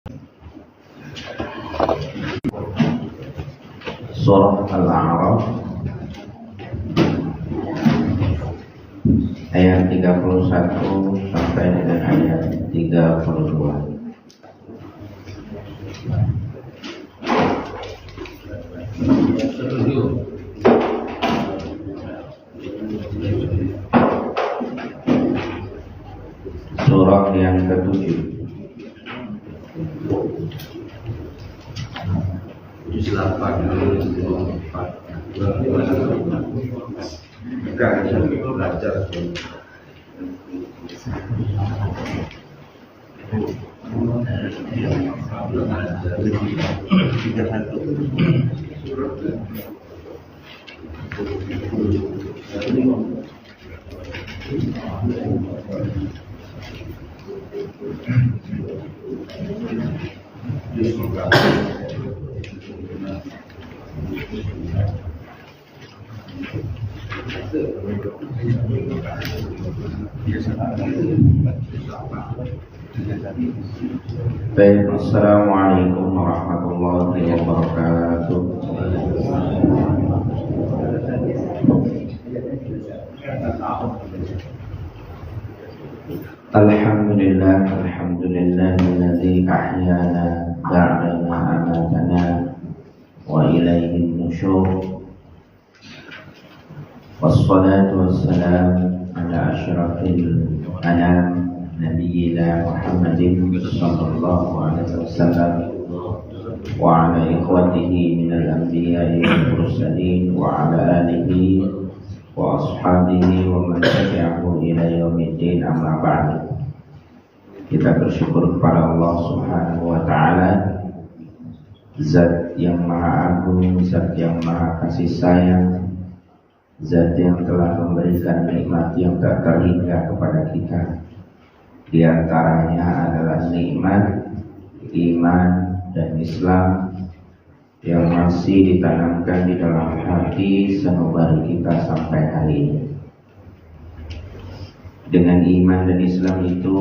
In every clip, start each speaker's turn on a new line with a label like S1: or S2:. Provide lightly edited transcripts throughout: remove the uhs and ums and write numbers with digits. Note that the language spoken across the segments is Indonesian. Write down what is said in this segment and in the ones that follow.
S1: Surah Al-A'raf ayat 31 sampai dengan ayat 32. Surah yang ke-7. Baik, assalamualaikum warahmatullahi wabarakatuh. Alhamdulillah, alhamdulillahilladzi ahyana ba'da ma amatana wa ilaihin nusyur. Wassalatu wassalamu ala asyrafil anam Nabiyyina Muhammadin sallallahu alaihi wasallam wa ala ikhwatihi minal anbiya'i wal mursalin wa ala alihi wa ashabihi wa man tabi'ahu ila yaumiddin, amma ba'd. Kita bersyukur kepada Allah Subhanahu wa taala, Zat yang Maha Agung, Zat yang Maha Kasih Sayang, Zat yang telah memberikan nikmat yang tak terhingga kepada kita. Di antaranya adalah nikmat iman dan Islam yang masih ditanamkan di dalam hati sanubari kita sampai hari ini. Dengan iman dan Islam itu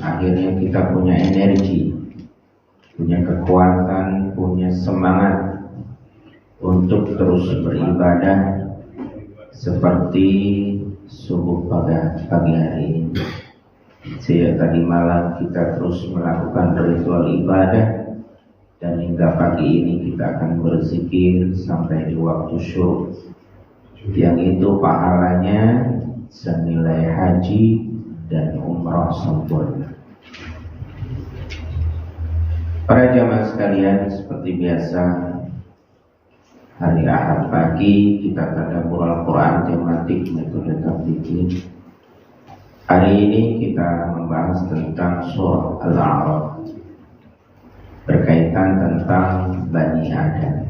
S1: akhirnya kita punya energi, punya kekuatan, punya semangat untuk terus beribadah seperti subuh pagi hari ini. Sejak tadi malam kita terus melakukan ritual ibadah, dan hingga pagi ini kita akan berzikir sampai di waktu syuruk, yang itu pahalanya senilai haji dan umrah sempurna. Para jamaah sekalian, seperti biasa hari Ahad pagi kita tadabbur Al-Quran tematik metode tafikir. Hari ini kita membahas tentang surah Al-A'raf, berkaitan tentang Bani Adam.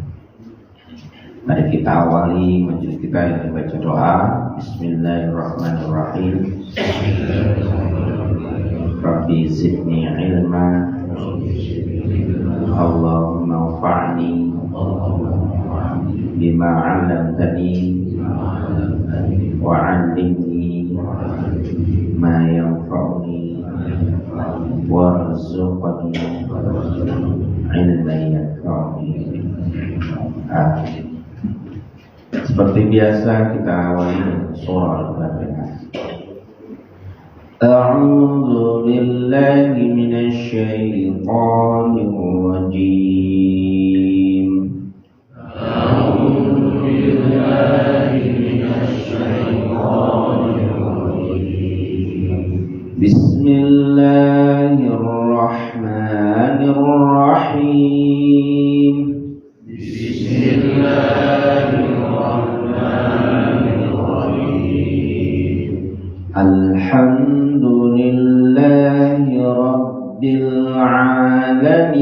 S1: Mari kita awali majelis kita dengan baca doa. Bismillahirrahmanirrahim. Rabbi zidni ilma, Allahumma anfa'ni bima 'allamtani wa 'allimni ma yanfa'uni warzuqni ilman yanfa'uni. Seperti biasa kita awali surah Al-Fatihah. A'udzu billahi minasy syaithanir rajim. A'udzu billahi minasy syaithanir rajim. Bismillahirrahmanirrahim. Alhamdulillahi Rabbil Alamin.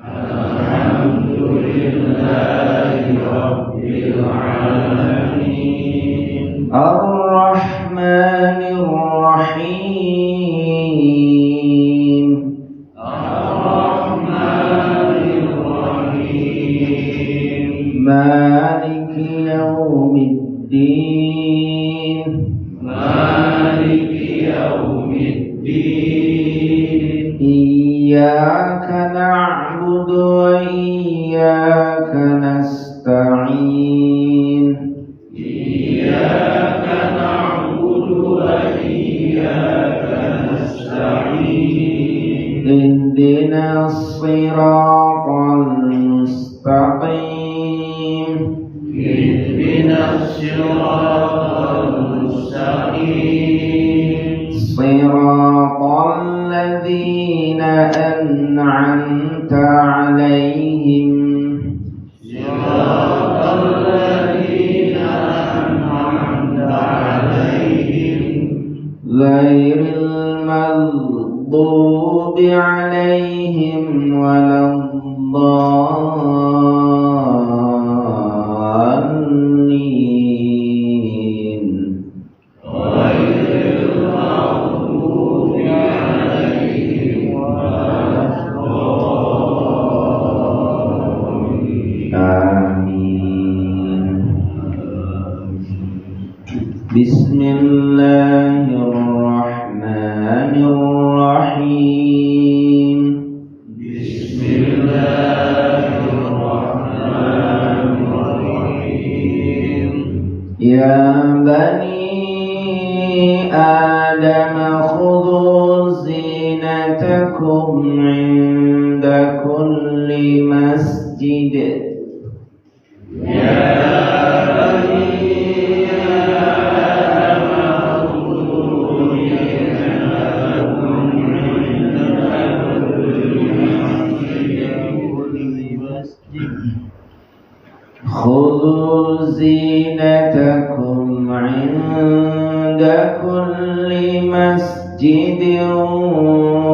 S1: Alhamdulillahi Rabbil Alamin. Ar-Rahmanir Rahim. Ar-Rahmanir Rahim. Maliki Yawmiddin. Maliki Yawmiddin. iyyaka na'budu wa iyyaka nasta'in. Iyyaka na'budu wa iyyaka nasta'in. Ihdinas siratal mustaqim. Ihdinas siratal mustaqim. Siratal ladzina an'amta 'alaihim. Siratal ladzina an'amta 'alaihim. Ghairil maghdubi 'alaihim waladdallin. Ghairil maghdubi 'alaihim waladdallin. Amin. Bismillahirrahmanirrahim. Bismillahirrahmanirrahim. Ya bani Adam khudhu zinatakum 'inda kulli masjid. Ya khudhu zinatakum 'inda kulli masjidin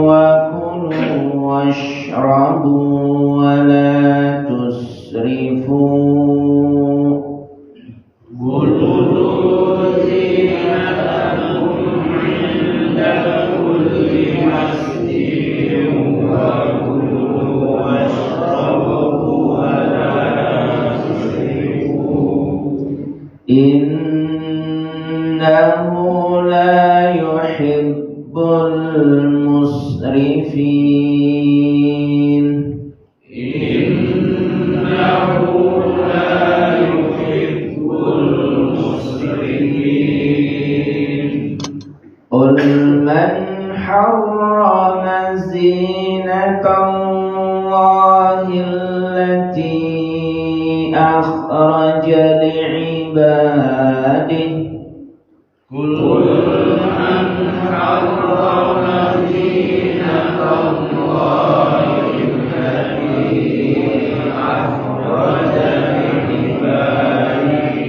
S1: wa kulu washrabu wa la tusrifu. Khudhu zinatakum 'inda kulli masjidin wa kulu washrabu wa innahu la yuhibbul musrifin. Innahu la yuhibbul musrifin. Qul man harrama zinatallahi allati akhraja li'ibadihi. Qul man harrama zinatallahi allati akhraja li'ibadihi.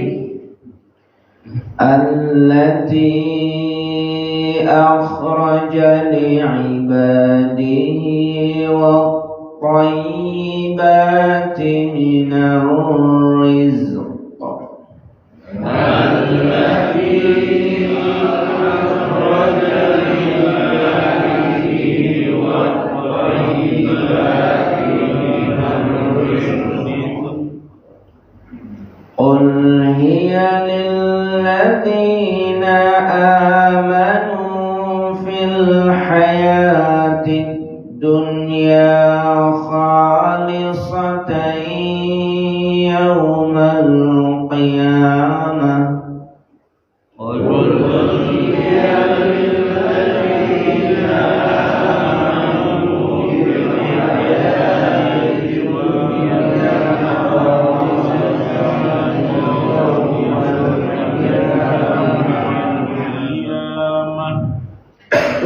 S1: Allati akhraja li'ibadihi wat-tayyibati minar rizq. Qul hiya lilladzina amanu fil hayatid dunya khalisatan yawmal qiyamah. Qul hiya lilladzina amanu fil hayatid dunya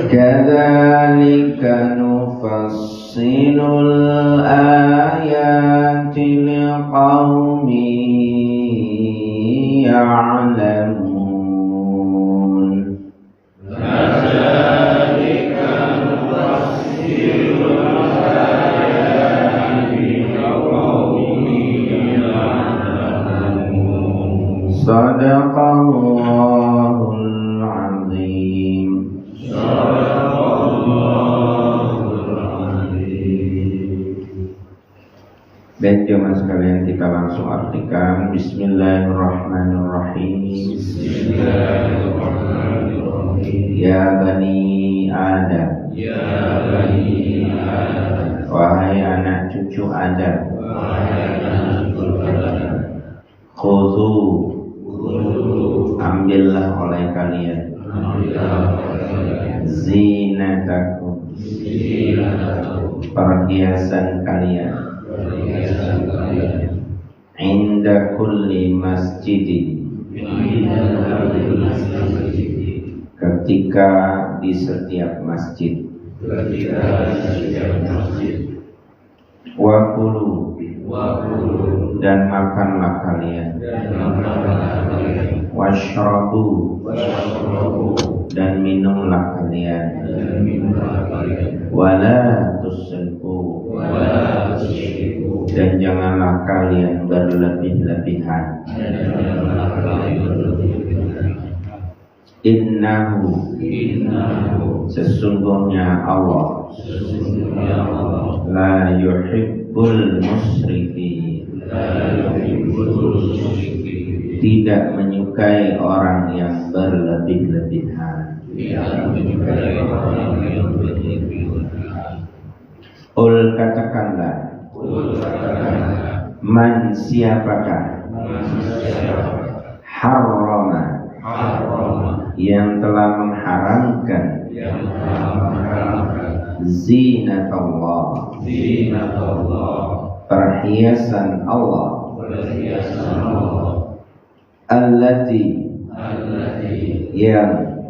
S1: kadzalika nufassilul ayati liqaumin ya'lamun. Kadzalika nufassilul ayati liqaumin ya'lamun. Sadaqallahul azim. Baik jemaah sekalian, kita langsung artikan. Bismillahirrahmanirrahim. Bismillahirrahmanirrahim. Ya bani Adam. Ya bani Adam. wahai anak cucu Adam, khudhu, ambillah oleh kalian, zinatakum, perhiasan kalian, inda kulli masjidin, ketika di setiap masjid, wakulu, dan makanlah kalian, washrabu, dan minumlah kalian, wala tusrifu, dan janganlah kalian berlebih-lebihan. Innahu, sesungguhnya Allah, la yuhibbul musrifin, tidak menyukai orang yang berlebih-lebihan. Ul, katakanlah, man, siapakah, harrama, yang telah mengharamkan, zinatullah, perhiasan Allah, allati, yang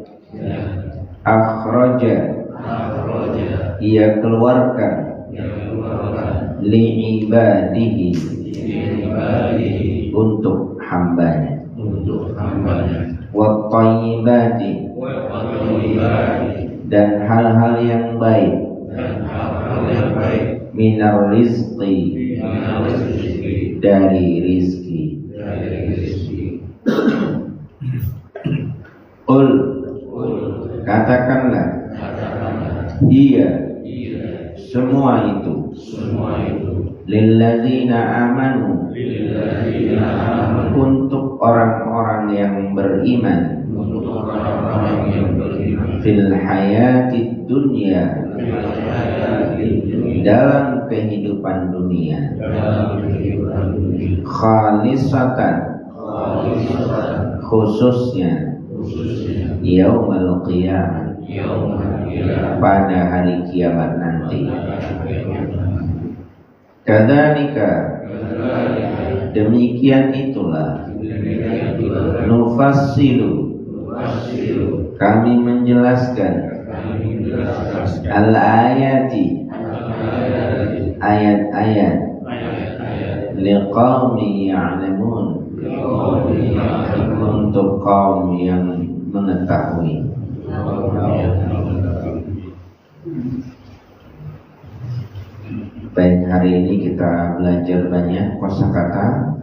S1: akhraja, ia keluarkan, li'ibadihi, untuk hambanya, wattayyibati, dan hal-hal yang baik, minar rizqi, dari rizki. Qul, katakanlah, iya, semua itu, lilladzina amanu, untuk orang-orang yang beriman, fil hayati dunya, dalam kehidupan dunia, khalisatan, khususnya, yaumul qiyamah, pada hari kiamat nanti. Kadzalika, demikian itulah, nufassilu, kami menjelaskan, al-ayati, ayat-ayat, liqaumi ya'lamun, untuk kaum yang mengetahui. Baik, hari ini kita belajar banyak kosakata.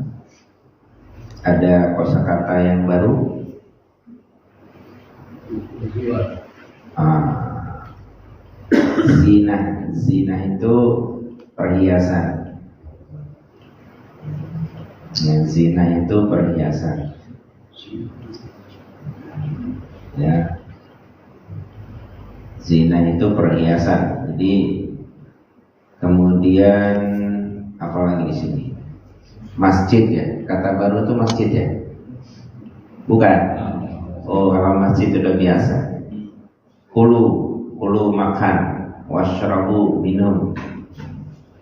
S1: Ada kosakata yang baru. Zina, zina itu perhiasan. Ya, zina itu perhiasan. Ya, zina itu perhiasan. Jadi kemudian apa lagi di sini? Masjid ya, kata baru itu masjid ya, bukan? Oh, kalau masjid itu udah biasa. Kulu makan, washrabu, minum,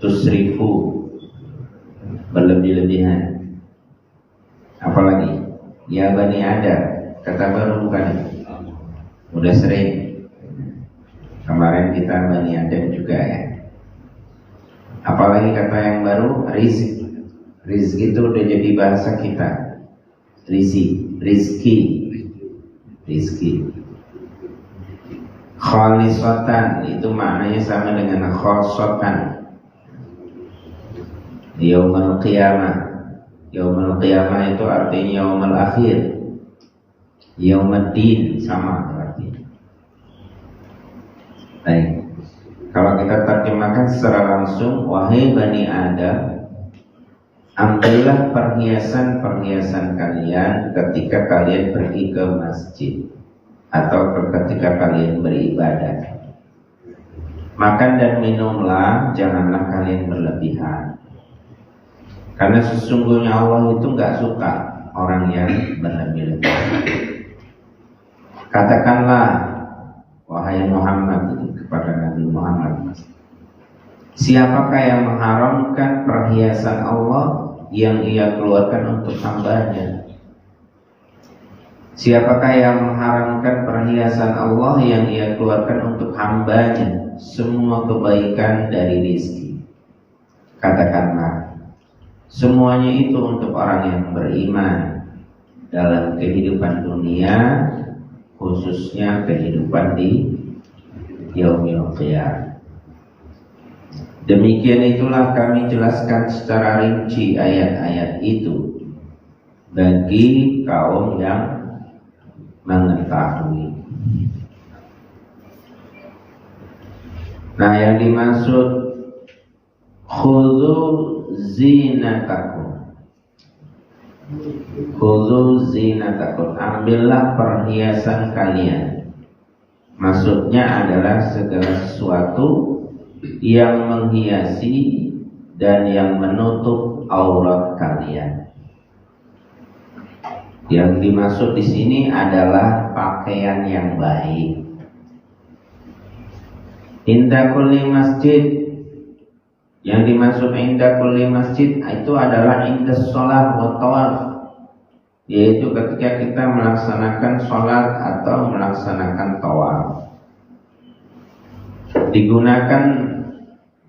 S1: tusrifu, berlebih-lebihan. Apalagi? Ya Bani Adam, kata baru bukan? Udah sering. Kemarin kita Bani Adam juga ya. Apalagi kata yang baru, rizki. Rizki itu udah jadi bahasa kita. Rizki. Khalisatan itu maknanya sama dengan khosotan. Yaumul qiyamah. Yaumul qiyamah itu artinya yaumul akhir. Yaumuddin sama artinya. Baik. Kalau kita terjemahkan secara langsung, wahai Bani Adam, ambillah perhiasan-perhiasan kalian ketika kalian pergi ke masjid atau ketika kalian beribadah. Makan dan minumlah, janganlah kalian berlebihan. Karena sesungguhnya Allah itu nggak suka orang yang berlebih-lebihan. Katakanlah, wahai Muhammad, kepada Nabi Muhammad, siapakah yang mengharamkan perhiasan Allah yang ia keluarkan untuk hamba-Nya? Siapakah yang mengharamkan perhiasan Allah yang ia keluarkan untuk hamba-Nya? Semua kebaikan dari rezeki. Katakanlah, semuanya itu untuk orang yang beriman dalam kehidupan dunia, khususnya kehidupan di yaumil qiyamah. Demikian itulah kami jelaskan secara rinci ayat-ayat itu bagi kaum yang mengetahui. Nah, yang dimaksud khudzu zinatakum, khudzu zinatakum, ambillah perhiasan kalian. Maksudnya adalah segala sesuatu yang menghiasi dan yang menutup aurat kalian. Yang dimaksud di sini adalah pakaian yang baik. Inda kulli masjid, yang dimaksud inda kulli masjid itu adalah inda sholat wa tawaf, yaitu ketika kita melaksanakan sholat atau melaksanakan tawaf. Digunakan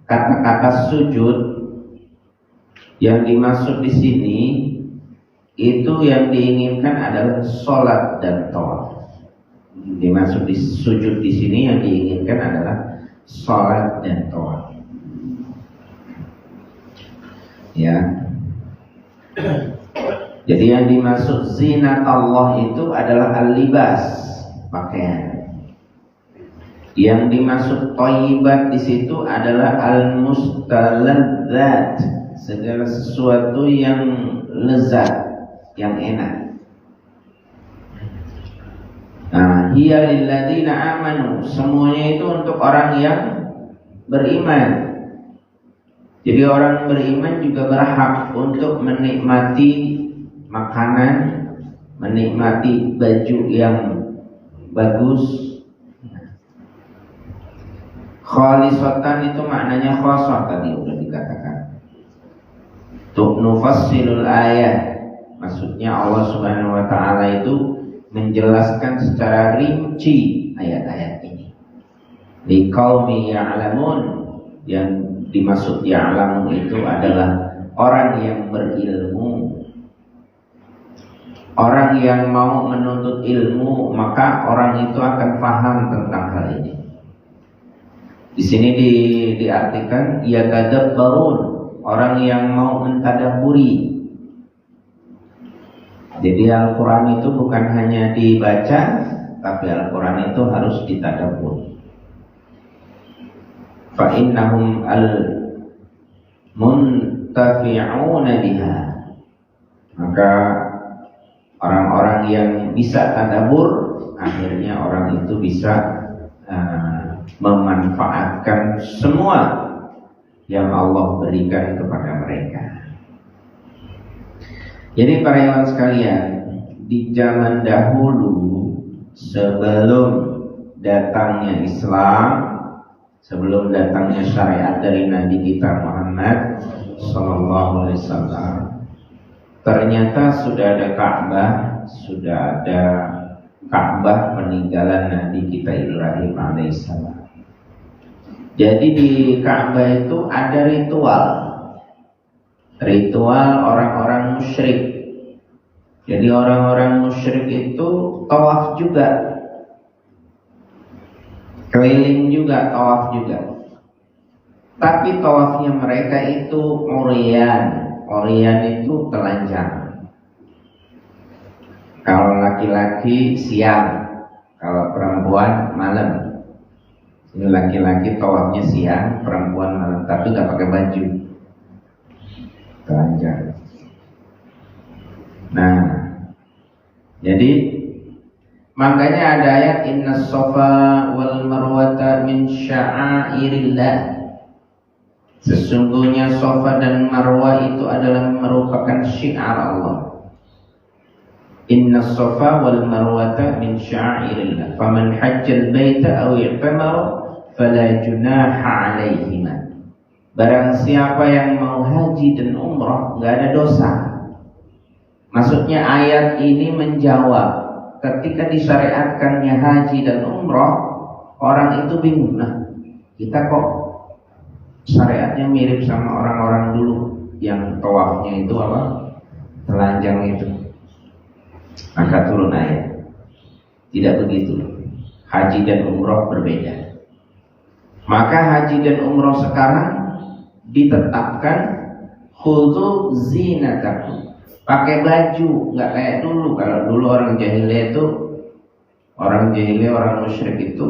S1: kata-kata sujud. Yang dimaksud di sini itu yang diinginkan adalah sholat dan tawaf. Dimaksud di sujud di sini yang diinginkan adalah sholat dan tawaf. Ya. Jadi yang dimaksud zinat Allah itu adalah al-libas, pakaian. Yang dimaksud thayyibat di situ adalah al-mustaladzat, segala sesuatu yang lezat, yang enak. Nah, hiya lilladzina amanu, semuanya itu untuk orang yang beriman. Jadi orang beriman juga berhak untuk menikmati makanan, menikmati baju yang bagus. Khalisatan itu maknanya khasah, tadi sudah dikatakan. Nufassilul ayat, maksudnya Allah Subhanahu wa taala itu menjelaskan secara rinci ayat-ayat ini. Liqaumi ya'lamun, yang dimaksud ya'lamu itu adalah orang yang berilmu. Orang yang mau menuntut ilmu, maka orang itu akan paham tentang hal ini. Di sini diartikan yatadabbarun, orang yang mau mentadabburi. Jadi Al-Quran itu bukan hanya dibaca, tapi Al-Quran itu harus ditadabbur. Fa innahum al-muntafi'una biha, maka orang-orang yang bisa tadabbur, akhirnya orang itu bisa memanfaatkan semua yang Allah berikan kepada mereka. Jadi para ikhwan sekalian, di zaman dahulu sebelum datangnya Islam, sebelum datangnya syariat dari Nabi kita Muhammad sallallahu alaihi wasallam, ternyata sudah ada Ka'bah, sudah ada Ka'bah peninggalan Nabi kita Ibrahim alaihissalam. Jadi di Ka'bah itu ada ritual orang-orang musyrik. Jadi orang-orang musyrik itu tawaf juga, keliling juga, tawaf juga. Tapi tawafnya mereka itu uryan itu telanjang. Kalau laki-laki siang, kalau perempuan malam. Ini laki-laki tawafnya siang, perempuan malam, tapi nggak pakai baju, telanjang. Nah, jadi Makanya ada ayat innas safa wal marwata min sya'airillah. Sesungguhnya Safa dan Marwah itu adalah merupakan syiar Allah. Inna Safa wal Marwata min sya'airillah. Faman hajjal baita aw i'tamara fala junaha alaihima. Barang siapa yang mau haji dan umrah, enggak ada dosa. Maksudnya ayat ini menjawab ketika disyariatkannya haji dan umrah, orang itu bingung. Nah, kita kok syariatnya mirip sama orang-orang dulu yang tawafnya itu apa? Telanjang itu. Maka turun ayat. Tidak begitu. Haji dan umroh berbeda. Maka haji dan umroh sekarang ditetapkan khudzu zinatakum. Pakai baju, nggak kayak dulu. Kalau dulu orang jahiliyah itu, orang musyrik itu,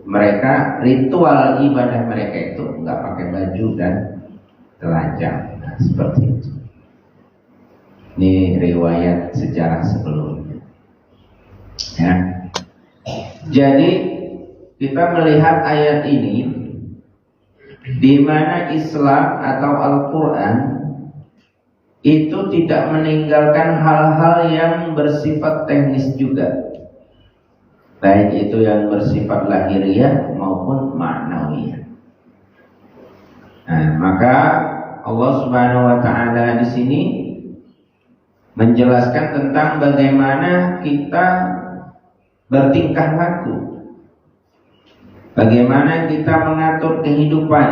S1: mereka ritual ibadah mereka itu nggak pakai baju dan telanjang. Nah, seperti itu. Ini riwayat sejarah sebelumnya. Ya. Jadi kita melihat ayat ini di mana Islam atau Al-Quran itu tidak meninggalkan hal-hal yang bersifat teknis juga. Baik itu yang bersifat lahiriah maupun ma'nawiyah. Nah, maka Allah Subhanahu wa taala di sini menjelaskan tentang bagaimana kita bertingkah laku. Bagaimana kita mengatur kehidupan.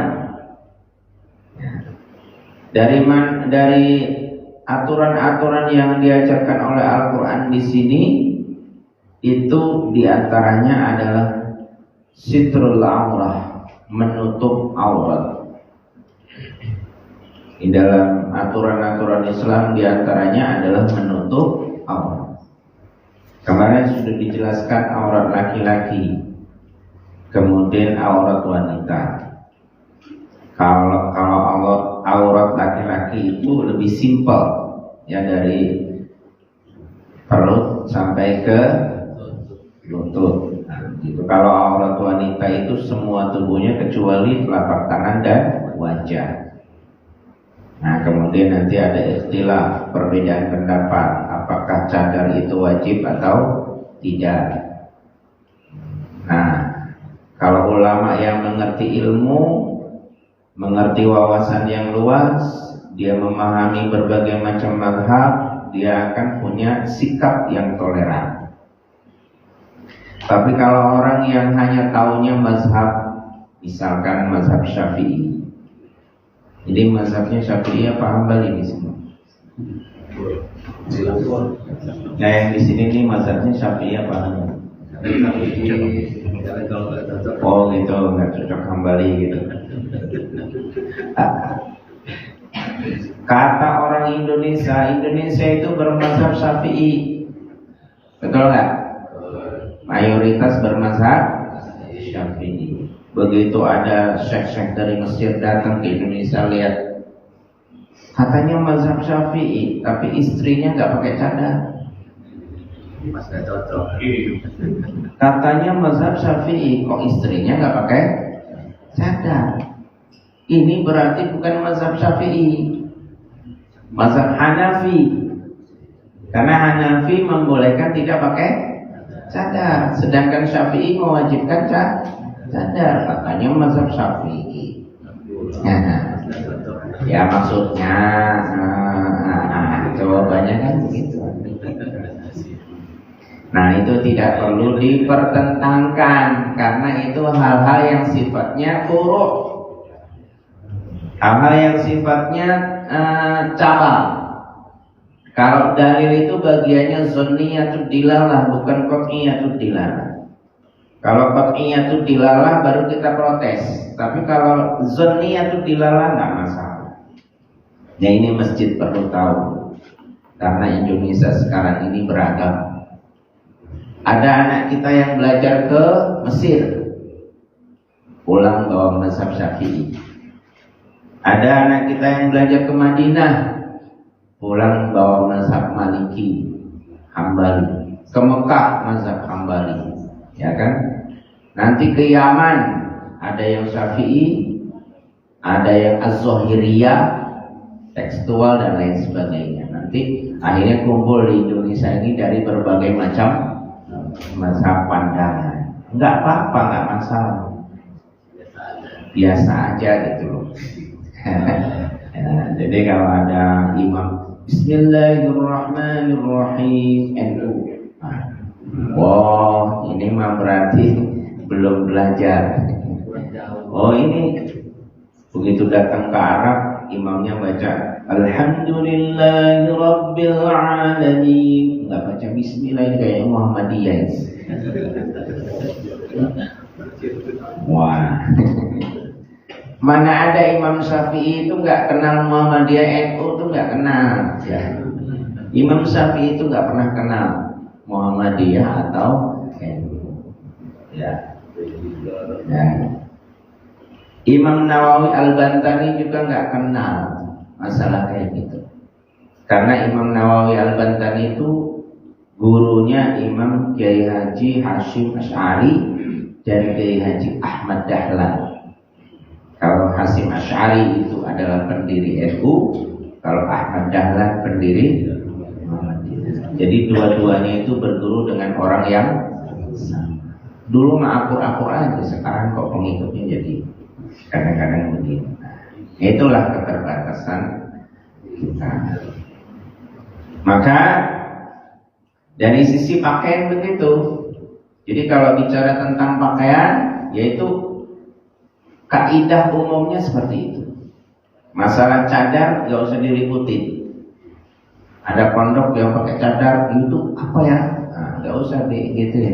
S1: Dari aturan-aturan yang diajarkan oleh Al-Quran di sini, itu diantaranya adalah sitrul aurah, menutup aurat. Di dalam aturan-aturan Islam diantaranya adalah menutup aurat. Kemarin sudah dijelaskan aurat laki-laki, kemudian aurat wanita. Kalau aurat laki-laki itu lebih simpel, ya, dari perut sampai ke lutut. Nah, gitu. Kalau aurat wanita itu semua tubuhnya kecuali telapak tangan dan wajah. Nah, kemudian nanti ada istilah perbedaan pendapat, apakah cadar itu wajib atau tidak. Nah, kalau ulama yang mengerti ilmu, mengerti wawasan yang luas, dia memahami berbagai macam mazhab, dia akan punya sikap yang toleran. Tapi kalau orang yang hanya taunya mazhab, misalkan mazhab Syafi'i, jadi mazhabnya Syafi'i apa Hambali ini semua? Nah, yang di sini nih mazhabnya Syafi'i apa Hambali? Oh gitu, nggak cocok Hambali gitu. Kata orang Indonesia itu bermazhab Syafi'i, betul nggak? Mayoritas bermazhab Syafi'i. Begitu ada syekh-syekh dari Mesir datang ke Indonesia, lihat katanya mazhab Syafi'i, tapi istrinya nggak pakai cadar. Katanya mazhab Syafi'i, kok istrinya nggak pakai cadar? Ini berarti bukan mazhab Syafi'i, mazhab Hanafi. Karena Hanafi membolehkan tidak pakai cadar, sedangkan Syafi'i mewajibkan cadar. Katanya mazhab Syafi'i. Ya maksudnya, jawabannya kan begitu. Nah, itu tidak perlu dipertentangkan, karena itu hal-hal yang sifatnya furu', hal-hal yang sifatnya cabang. Kalau dalil itu bagiannya zonniyatud dilalah, bukan qat'iyatud dilalah. Kalau qat'iyatud dilalah baru kita protes, tapi kalau zonniyatud dilalah nggak masalah. Ya, ini masjid perlu tahu, karena Indonesia sekarang ini beragam. Ada anak kita yang belajar ke Mesir, pulang bawa mazhab Syafi'i. Ada anak kita yang belajar ke Madinah, pulang bawa mazhab Maliki, Hambali. ke Mekah mazhab Hambali, ya kan? Nanti ke Yaman ada yang Syafi'i, ada yang Az-Zahiriyah, tekstual dan lain sebagainya. Nanti akhirnya kumpul di Indonesia ini dari berbagai macam mazhab pandangan. Enggak apa-apa, enggak masalah. Biasa aja gitu loh. Ya, jadi kalau ada imam Bismillahirrahmanirrahim NU, wow, ini mah berarti belum belajar. Oh, ini begitu datang ke Arab, imamnya baca Alhamdulillahirabbil alamin, enggak baca Bismillah, ini kayak Muhammadiyah. Wah. Mana ada Imam Syafi'i itu nggak kenal Muhammadiyah, NU itu nggak kenal, ya. Imam Syafi'i itu nggak pernah kenal Muhammadiyah atau NU, ya. Ya. Imam Nawawi Al-Bantani juga nggak kenal masalah kayak gitu, karena Imam Nawawi Al-Bantani itu gurunya Imam Kiai Haji Hashim Asy'ari dan Kiai Haji Ahmad Dahlan. Kalau Hasyim Asy'ari itu adalah pendiri NU, kalau Ahmad Dahlan pendiri Muhammadiyah. Jadi dua-duanya itu berguru dengan orang yang sama. Dulu mah akur-akur aja, sekarang kok pengikutnya jadi kadang-kadang begini. Nah, itulah keterbatasan kita. Maka dari sisi pakaian begitu. Jadi kalau bicara tentang pakaian, yaitu kaidah umumnya seperti itu. Masalah cadar gak usah diributin. Ada pondok yang pakai cadar itu apa ya? Nah, gak usah gitu ya.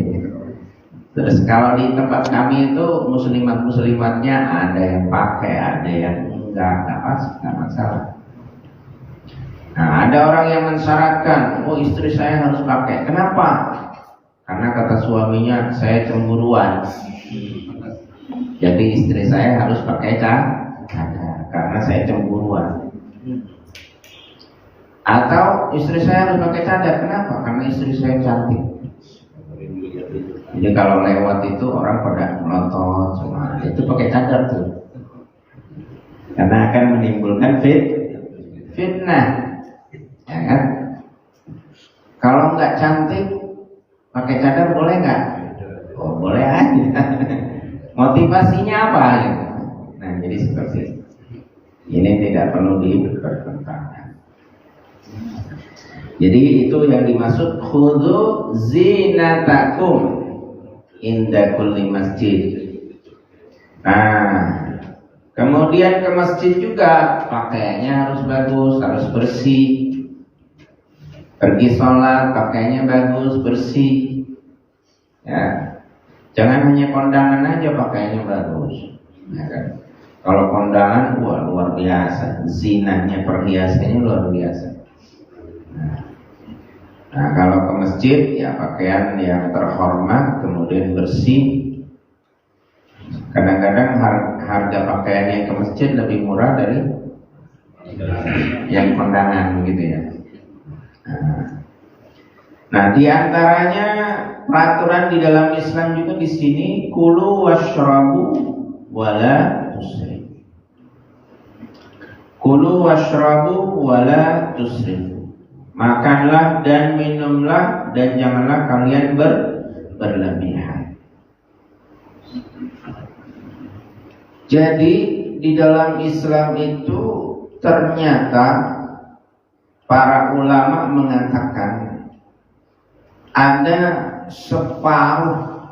S1: Terus kalau di tempat kami itu muslimatnya ada yang pakai, ada yang enggak masalah. Nah, ada orang yang mensyaratkan, oh istri saya harus pakai. Kenapa? Karena kata suaminya saya cemburuan. Jadi istri saya harus pakai cadar karena saya cemburuan. Atau istri saya harus pakai cadar, kenapa? Karena istri saya cantik. Jadi kalau lewat itu orang pada melotot semua, itu pakai cadar tuh. Karena akan menimbulkan fitnah, ya kan? Kalau nggak cantik pakai cadar boleh nggak? Oh, boleh aja. Motivasinya apa? Nah, jadi seperti itu. Ini tidak perlu dipertentangkan. Jadi itu yang dimaksud khudzu zinatakum inda kulli masjid. Nah, kemudian ke masjid juga pakaiannya harus bagus, harus bersih. Pergi sholat pakaiannya bagus, bersih. Ya. Jangan hanya kondangan aja pakaiannya bagus, ya kan? Kalau kondangan, wah luar biasa, zinahnya perhiasannya luar biasa. Nah, kalau ke masjid ya pakaian yang terhormat, kemudian bersih. Kadang-kadang harga pakaian yang ke masjid lebih murah dari yang kondangan, begitu ya. Nah, di antaranya peraturan di dalam Islam juga di sini kulu washrabu wala tusrifu. Kulu washrabu wala tusrifu. Makanlah dan minumlah dan janganlah kalian berlebihan. Jadi di dalam Islam itu ternyata para ulama mengatakan ada separuh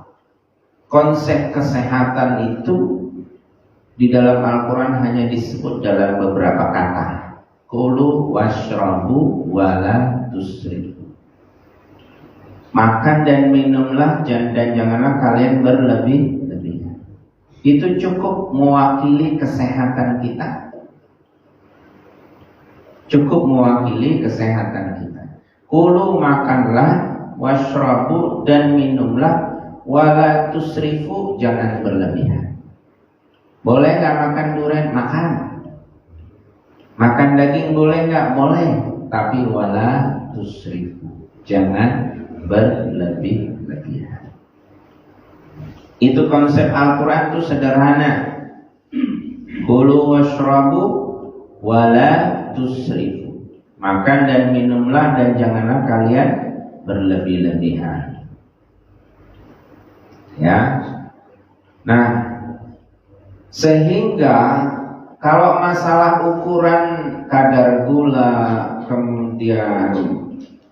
S1: konsep kesehatan itu di dalam Al-Quran hanya disebut dalam beberapa kata. Kulu washrabu wala tusrifu. Makan dan minumlah dan janganlah kalian berlebih-lebihan. Itu cukup mewakili kesehatan kita. Cukup mewakili kesehatan kita. Kulu makanlah, washrabu dan minumlah, wala tusrifu jangan berlebihan. Boleh nggak makan durian? Makan. Makan daging boleh nggak? Boleh. Tapi wala tusrifu jangan berlebih-lebihan. Itu konsep Al-Quran itu sederhana. Kulu washrabu wala tusrifu. Makan dan minumlah dan janganlah kalian berlebih-lebihan. Ya. Nah, sehingga kalau masalah ukuran kadar gula, kemudian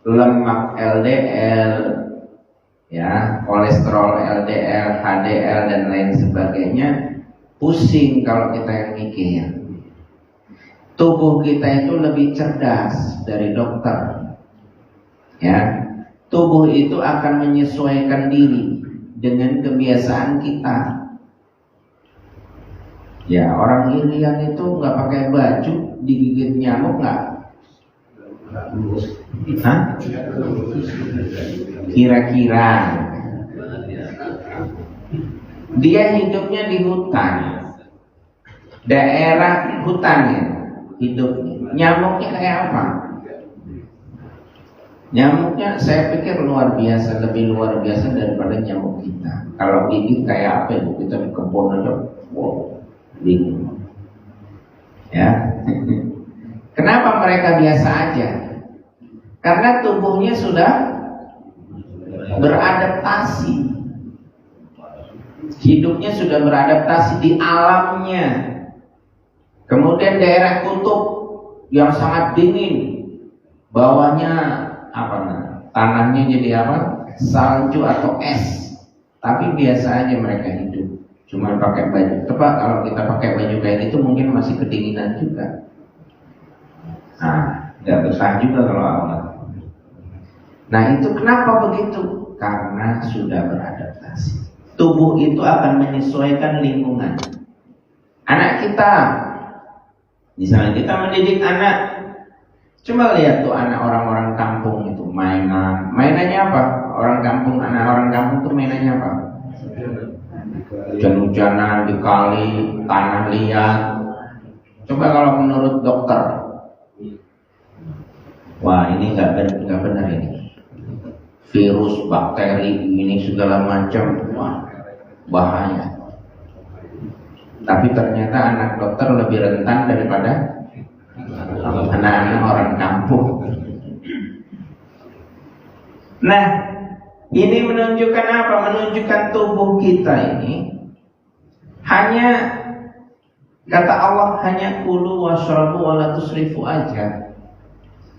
S1: lemak LDL, ya, kolesterol LDL, HDL dan lain sebagainya, pusing kalau kita yang mikir. Tubuh kita itu lebih cerdas dari dokter. Ya, tubuh itu akan menyesuaikan diri dengan kebiasaan kita. Ya, orang Irian itu nggak pakai baju, digigit nyamuk nggak? Hah? Kira-kira dia hidupnya di hutan, daerah hutannya hidupnya. Nyamuknya kayak apa? Nyamuknya saya pikir luar biasa, lebih luar biasa daripada nyamuk kita. Kalau gigit kayak apa itu? Kita di kebun aja, wow, bingung. Ya. Kenapa mereka biasa aja? Karena tubuhnya sudah beradaptasi. Hidupnya sudah beradaptasi di alamnya. Kemudian daerah kutub yang sangat dingin, bawahnya apa? Tanahnya jadi apa? Salju atau es. Tapi biasa aja mereka hidup. Cuma pakai baju. Coba kalau kita pakai baju kayak itu mungkin masih kedinginan juga. Nah, nggak betah juga kalau awal. Nah, itu kenapa begitu? Karena sudah beradaptasi. Tubuh itu akan menyesuaikan lingkungan. Anak kita, misalnya kita mendidik anak, coba lihat tuh anak orang-orang kampung itu mainannya apa? Anak orang kampung tuh mainannya apa? Hujan-hujanan di kali, tanah liat. Coba kalau menurut dokter, wah ini nggak benar ini. Virus, bakteri, ini segala macam, wah bahaya. Tapi ternyata anak dokter lebih rentan daripada anak-anak orang kampung. Nah, ini menunjukkan apa? Menunjukkan tubuh kita ini hanya, kata Allah, hanya kulu washrabu wala tusrifu aja.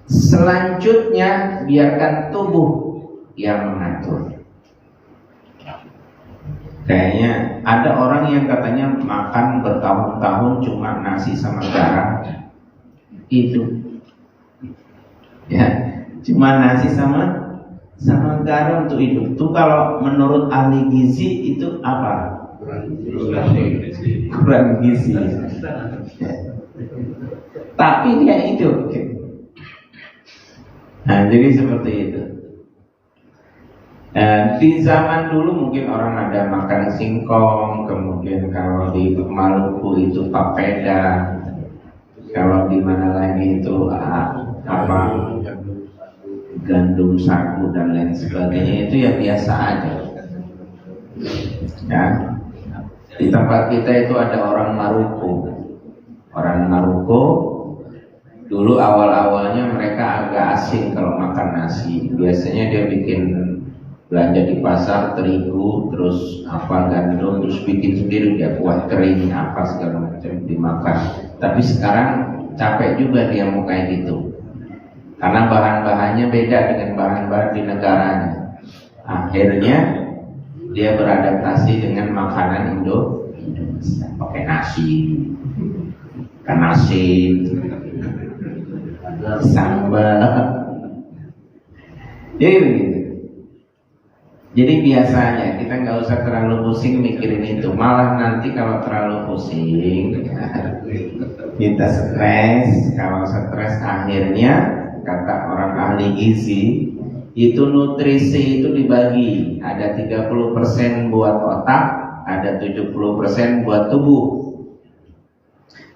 S1: Selanjutnya biarkan tubuh yang mengatur. Kayaknya ada orang yang katanya makan bertahun-tahun cuma nasi sama garam. Itu ya, cuma nasi sama garam untuk hidup. Itu kalau menurut ahli gizi itu apa? Kurang gizi. Ya. Tapi dia hidup. Nah, jadi seperti itu. Di zaman dulu mungkin orang ada makan singkong, kemudian kalau di Maluku itu papeda, kalau di mana lagi itu apa gandum sagu dan lain sebagainya, itu ya biasa aja. Ya, di tempat kita itu ada orang Maluku. Orang Maluku dulu awal-awalnya mereka agak asing kalau makan nasi. Biasanya dia bikin belanja di pasar terigu, terus apa gandum, terus bikin sendiri dia kuah kering apa segala macam dimakan. Tapi sekarang capek juga dia mau kayak gitu, karena bahan-bahannya beda dengan bahan-bahan di negaranya. Akhirnya dia beradaptasi dengan makanan Indonesia, pakai nasi, ikan asin, sambal. Jadi begitu. Jadi biasanya kita nggak usah terlalu pusing mikirin itu. Malah nanti kalau terlalu pusing kita stres. Kalau stres akhirnya kata orang ahli gizi itu nutrisi itu dibagi. Ada 30% buat otak, ada 70% buat tubuh.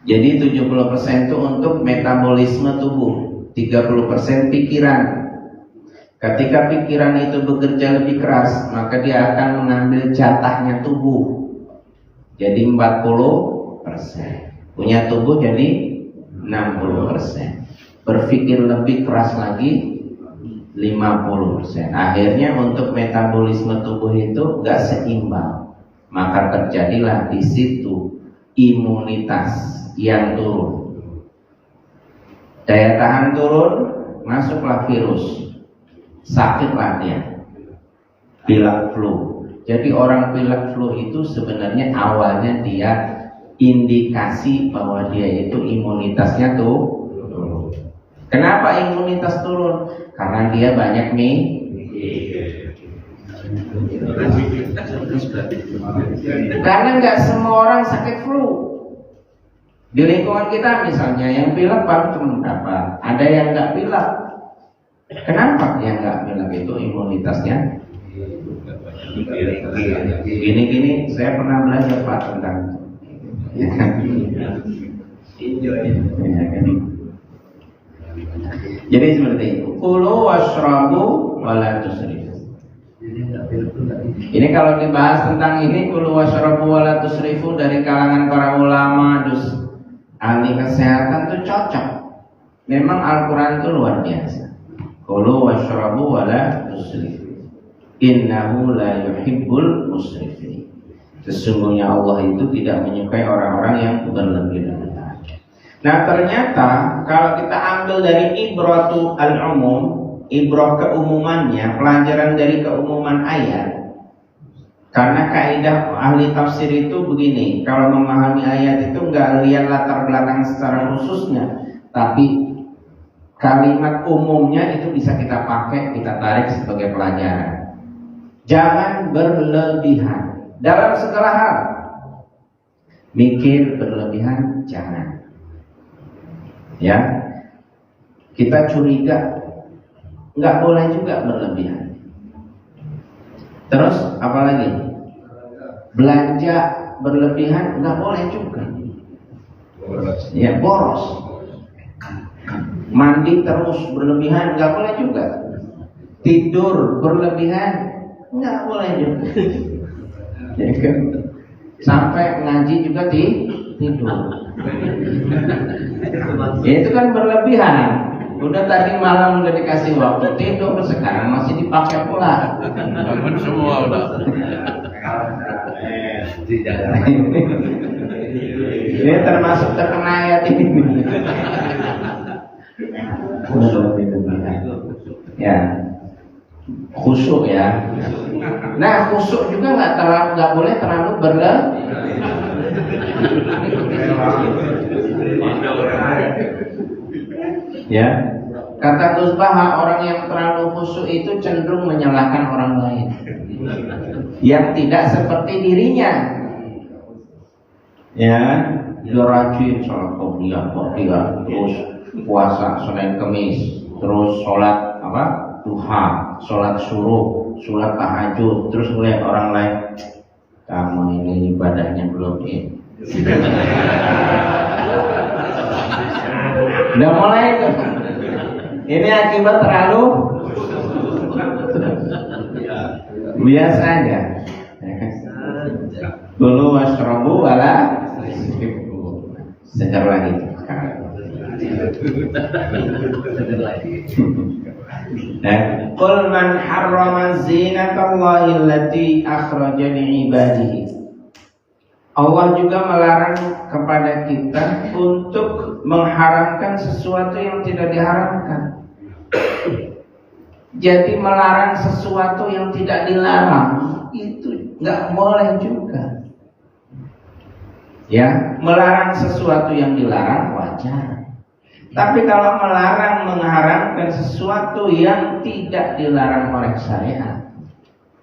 S1: Jadi 70% itu untuk metabolisme tubuh, 30% pikiran. Ketika pikiran itu bekerja lebih keras, maka dia akan mengambil jatahnya tubuh. Jadi 40%. Punya tubuh jadi 60%. Berpikir lebih keras lagi 50%. Akhirnya untuk metabolisme tubuh itu gak seimbang. Maka terjadilah di situ imunitas yang turun. Daya tahan turun, masuklah virus. Sakitlah dia, pilek flu. Jadi orang pilek flu itu sebenarnya awalnya dia indikasi bahwa dia itu imunitasnya tuh. Kenapa imunitas turun? Karena dia banyak karena nggak semua orang sakit flu. Di lingkungan kita misalnya yang pilek paling cuma berapa, ada yang nggak pilek. Kenapa dia nggak bilang itu imunitasnya? Gini, saya pernah belajar Pak tentang ya kan? Jadi seperti itu. Kulu washrabu wala tusrifu. Ini kalau dibahas tentang ini kulu washrabu wala tusrifu dari kalangan para ulama, ahli kesehatan tuh cocok. Memang Al-Quran itu luar biasa. Kulu washrabu wala tusrifu. Innahu la yuhibbul musrifin. Sesungguhnya Allah itu tidak menyukai orang-orang yang berlebih-lebihan. Nah ternyata kalau kita ambil dari ibratu al-umum, ibrah keumumannya, pelajaran dari keumuman ayat. Karena kaidah ahli tafsir itu begini, kalau memahami ayat itu nggak lihat latar belakang secara khususnya, tapi kalimat umumnya itu bisa kita pakai, kita tarik sebagai pelajaran. Jangan berlebihan dalam segala hal. Mikir berlebihan jangan. Ya, kita curiga nggak boleh juga berlebihan. Terus apalagi? Belanja berlebihan nggak boleh juga. Ya, boros. Mandi terus berlebihan nggak boleh juga. Tidur berlebihan nggak boleh juga. Ya kan? Sampai ngaji juga tidur. Ya, itu kan berlebihan. Udah tadi malam udah dikasih waktu tidur, sekarang masih dipakai pula. Bangun semua udah. Ini termasuk terkena ayat ini. Ya, khusyuk ya. Nah, khusyuk juga nggak boleh terlalu berlebihan. Ya, kata Gus Baha, orang yang terlalu khusyuk itu cenderung menyalahkan orang lain yang tidak seperti dirinya. Ya, dia rajin sholat qobliyah, terus puasa Senin Kemis, terus sholat duha, sholat suruh, sholat tahajud, terus melihat orang lain, kamu ini ibadahnya belum ini. Udah mulai tuh. Ini akibat terlalu biasa aja. Dulu washrabu wala sejar lagi. Qul man harrama zinatallahi allati akhraja li ibadihi. Allah juga melarang kepada kita untuk mengharamkan sesuatu yang tidak diharamkan. Jadi melarang sesuatu yang tidak dilarang itu nggak boleh juga. Ya, melarang sesuatu yang dilarang wajar. Tapi kalau melarang mengharamkan sesuatu yang tidak dilarang oleh syariat,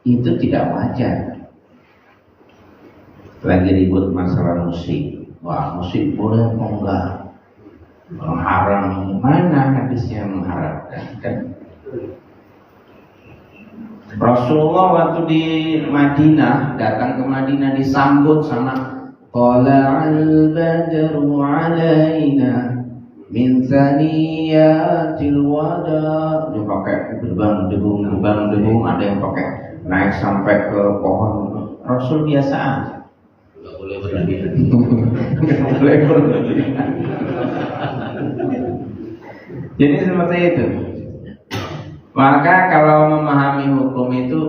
S1: itu tidak wajar. Lagi ribut masalah musik. Wah, musik boleh apa enggak? Mengharam, mana hadisnya mengharamkan? Kan? Rasulullah waktu di Madinah, datang ke Madinah disambut sama Tala'al badru alaina min saniyatil wada. Dia pakai debang, ada yang pakai naik sampai ke pohon. Rasul biasa aja.
S2: Nggak boleh berlebihan.
S1: Nggak boleh berlebihan. Jadi seperti itu. Maka kalau memahami hukum itu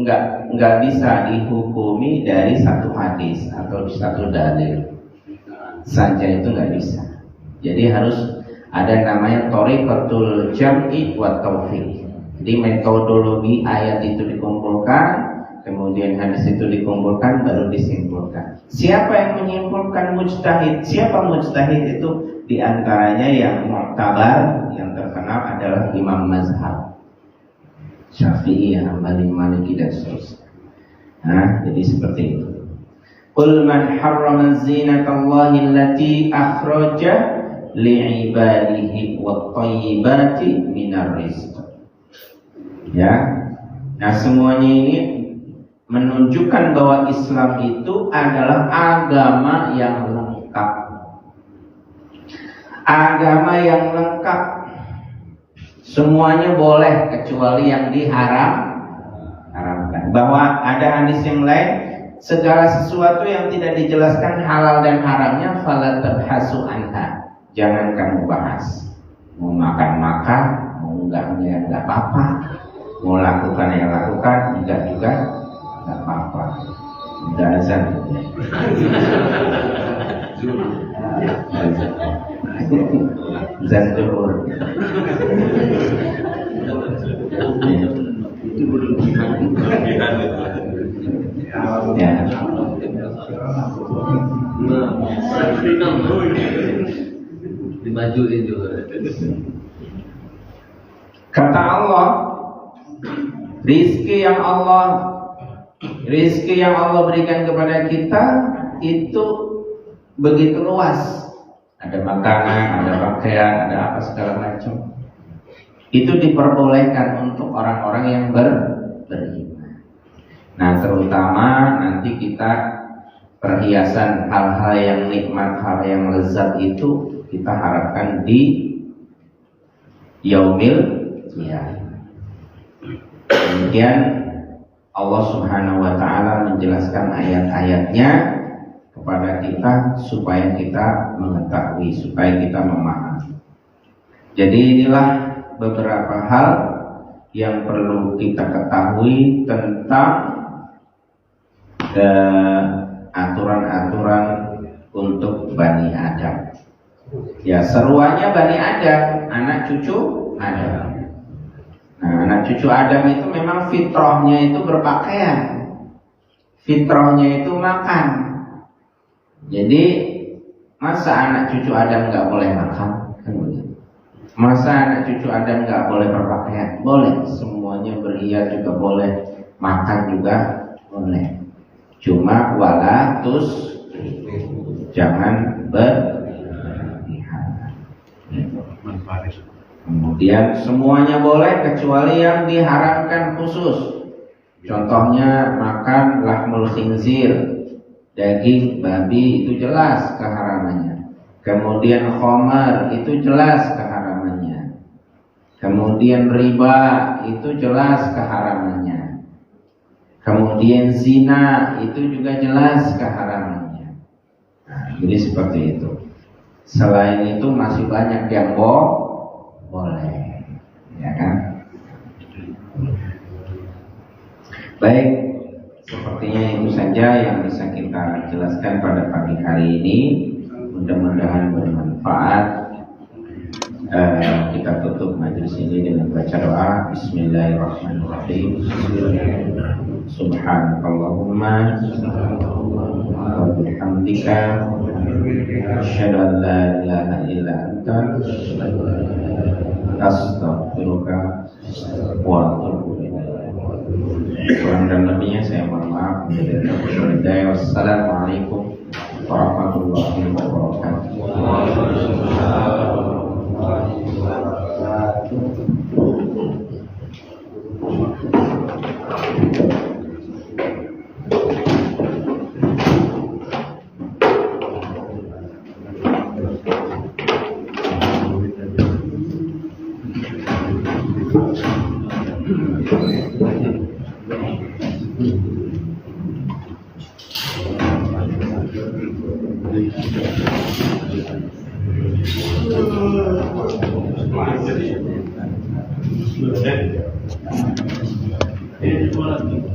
S1: nggak bisa dihukumi dari satu hadis atau satu dalil saja, itu nggak bisa. Jadi harus ada namanya thoriqatul jam'i wa taufiq. Jadi metodologi ayat itu dikumpulkan, kemudian hadis itu dikumpulkan, baru disimpulkan. Siapa yang menyimpulkan? Mujtahid. Siapa mujtahid itu? Di antaranya yang mu'tabar, yang terkenal adalah imam mazhab Syafi'i, Hambali, Maliki dan seterusnya. Nah, jadi seperti itu. Qul man harrama zinatallahi allati akhraja li'ibadihi wat-thayyibati minar rizq. Ya. Nah, semuanya ini menunjukkan bahwa Islam itu adalah agama yang lengkap. Agama yang lengkap. Semuanya boleh kecuali yang diharamkan. Bahwa ada hadis yang lain, segala sesuatu yang tidak dijelaskan halal dan haramnya fala tabhasu anha. Jangan kamu bahas. Mau makan, mau enggaknya enggak apa-apa. Mau lakukan ya lakukan, enggak juga enggak apa-apa. Enggak azan. Zan zuhur. Ya.
S2: Dimajuin juga.
S1: Kata Allah, rizki yang Allah berikan kepada kita itu begitu luas. Ada makanan, ada pakaian, ada apa segala macam. Itu diperbolehkan untuk orang-orang yang beriman. Nah, terutama nanti kita perhiasan hal-hal yang nikmat, hal yang lezat itu kita harapkan di yaumil qiyamah. Kemudian Allah Subhanahu wa taala menjelaskan ayat-ayatnya kepada kita supaya kita mengetahui, supaya kita memahami. Jadi inilah beberapa hal yang perlu kita ketahui tentang aturan-aturan untuk Bani Adam. Ya, seruannya Bani Adam, anak cucu Adam. Nah, anak cucu Adam itu memang fitrahnya itu berpakaian, fitrahnya itu makan. Jadi masa anak cucu Adam nggak boleh makan? Kan begitu. Masa anak cucu Adam nggak boleh berpakaian? Boleh, semuanya berhias juga boleh, makan juga boleh. Cuma walatus jangan berlebihan. Kemudian semuanya boleh kecuali yang diharamkan khusus. Contohnya makan lahmul khinzir, daging babi, itu jelas keharamannya. Kemudian khamar, itu jelas keharamannya. Kemudian riba, itu jelas keharamannya. Kemudian zina, itu juga jelas keharamannya. Nah, jadi seperti itu. Selain itu masih banyak yang boleh, ya kan? Baik, sepertinya itu saja yang bisa kita jelaskan pada pagi hari ini. Mudah-mudahan bermanfaat. Kita tutup majelis ini dengan baca doa. Bismillahirrahmanirrahim. Subhanallahumma wa bihamdika asyhadu an la ilaha illa anta astaghfiruka wa atubu ilaik. Kurang dan lebihnya saya mohon maaf. Wassalamualaikum warahmatullahi wabarakatuh.
S3: Bismillah.